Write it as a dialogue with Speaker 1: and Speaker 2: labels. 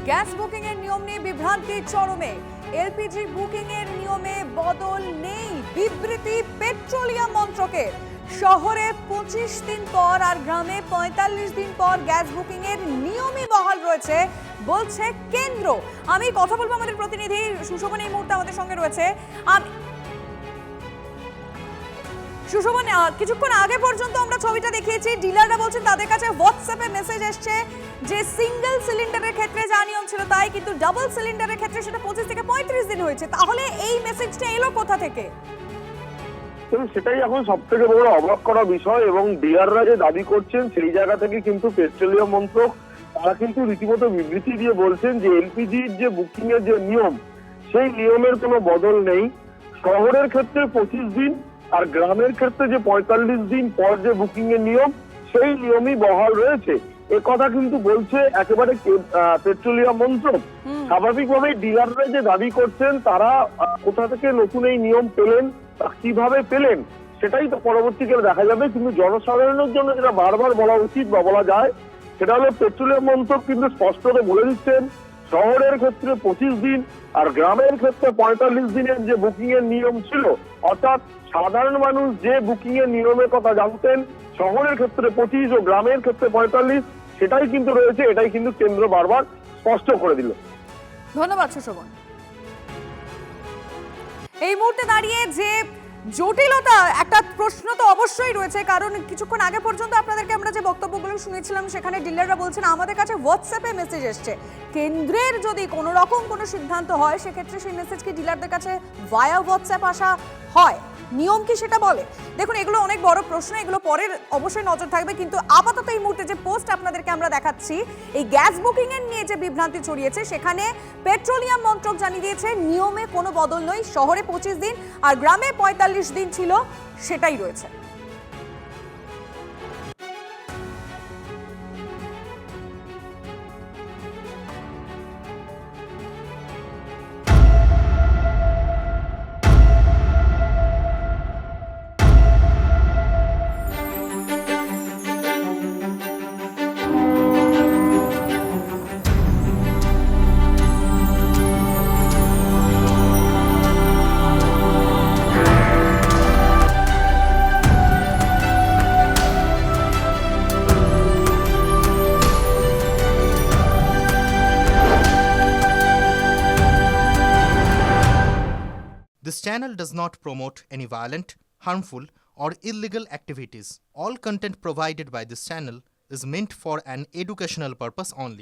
Speaker 1: Gas booking এর নিয়ম নিয়ে বিভ্রান্তি চরমে। এলপিজি বুকিং এর নিয়মে বদল নেই, বিবৃতি পেট্রোলিয়াম মন্ত্রকের। শহরে 25 দিন পর আর গ্রামে 45 দিন পর গ্যাস বুকিং এর নিয়মই বহাল রয়েছে বলছে কেন্দ্র। আমি কথা বলবো আমাদের প্রতিনিধি সুশোভন এই মুহূর্তে আমাদের সঙ্গে রয়েছে। সুশোভন, কিছুক্ষণ আগে পর্যন্ত আমরা ছবিটা দেখিয়েছি, ডিলাররা বলছেন তাদের কাছে হোয়াটসঅ্যাপে মেসেজ এসছে যে সিঙ্গেল সিলিন্ডারের ক্ষেত্রে যা নিয়ম ছিল তাই, কিন্তু ডাবল সিলিন্ডারের ক্ষেত্রে সেটা 25 থেকে 35 দিন হয়েছে। তাহলে এই মেসেজটা এলো কোথা থেকে?
Speaker 2: সেটাই এখন সব থেকে বড় অবাক করা বিষয়, এবং ডিলাররা যে দাবি করছেন সেই জায়গা থেকে কিন্তু পেট্রোলিয়াম মন্ত্রক তারা কিন্তু রীতিমতো বিবৃতি দিয়ে বলছেন যে এলপিজির যে বুকিং এর যে নিয়ম সেই নিয়মের কোনো বদল নেই। শহরের ক্ষেত্রে 25 দিন আর গ্রামের ক্ষেত্রে যে 45 দিন পর যে বুকিং এর নিয়ম সেই নিয়মই বহাল রয়েছে। এ কথা কিন্তু বলছে একেবারে পেট্রোলিয়াম মন্ত্রক। স্বাভাবিকভাবেই ডিলাররা যে দাবি করছেন তারা কোথা থেকে নতুন এই নিয়ম পেলেন, কিভাবে পেলেন সেটাই তো পরবর্তীকালে দেখা যাবে। কিন্তু জনসাধারণের জন্য যেটা বারবার বলা উচিত বা বলা যায় সেটা হলো পেট্রোলিয়াম মন্ত্রক কিন্তু স্পষ্টত বলে দিচ্ছেন শহরের ক্ষেত্রে 25 দিন আর গ্রামের ক্ষেত্রে 45 দিনের যে বুকিং এর নিয়ম ছিল, অর্থাৎ সাধারণ মানুষ যে বুকিং এর নিয়মের কথা জানতেন শহরের ক্ষেত্রে 25 ও গ্রামের ক্ষেত্রে 45, সেটাই কিন্তু রয়েছে। এটাই কিন্তু কেন্দ্র বারবার স্পষ্ট করে দিল।
Speaker 1: ধন্যবাদ সুশোভন। এই মুহূর্তে দাঁড়িয়ে যে জটিলতা, একটা প্রশ্ন তো অবশ্যই রয়েছে, কারণ কিছুক্ষণ আগে পর্যন্ত আপনাদেরকে আমরা যে বক্তব্যগুলো শুনেছিলাম সেখানে ডিলাররা বলছেন আমাদের কাছে হোয়াটসঅ্যাপে মেসেজ এসছে। কেন্দ্রের যদি কোনো রকম কোনো সিদ্ধান্ত হয় সেক্ষেত্রে সেই মেসেজ কি ডিলারদের কাছে ভায়া হোয়াটসঅ্যাপ আসা হয়? নিয়ম কি সেটা বলে? দেখুন, এগুলো অনেক বড় প্রশ্ন, এগুলো পরের অবশ্যই নজর থাকবে। কিন্তু আপাতত এই মুহূর্তে যে পোস্ট আপনাদেরকে আমরা দেখাচ্ছি, এই গ্যাস বুকিং এর নিয়ে যে বিভ্রান্তি ছড়িয়েছে সেখানে পেট্রোলিয়াম মন্ত্রক জানিয়ে দিয়েছে নিয়মে কোনো বদল নয়, শহরে 25 দিন আর গ্রামে 45 দিন ছিল সেটাই রয়েছে।
Speaker 3: This channel does not promote any violent, harmful, or illegal activities. All content provided by this channel is meant for an educational purpose only.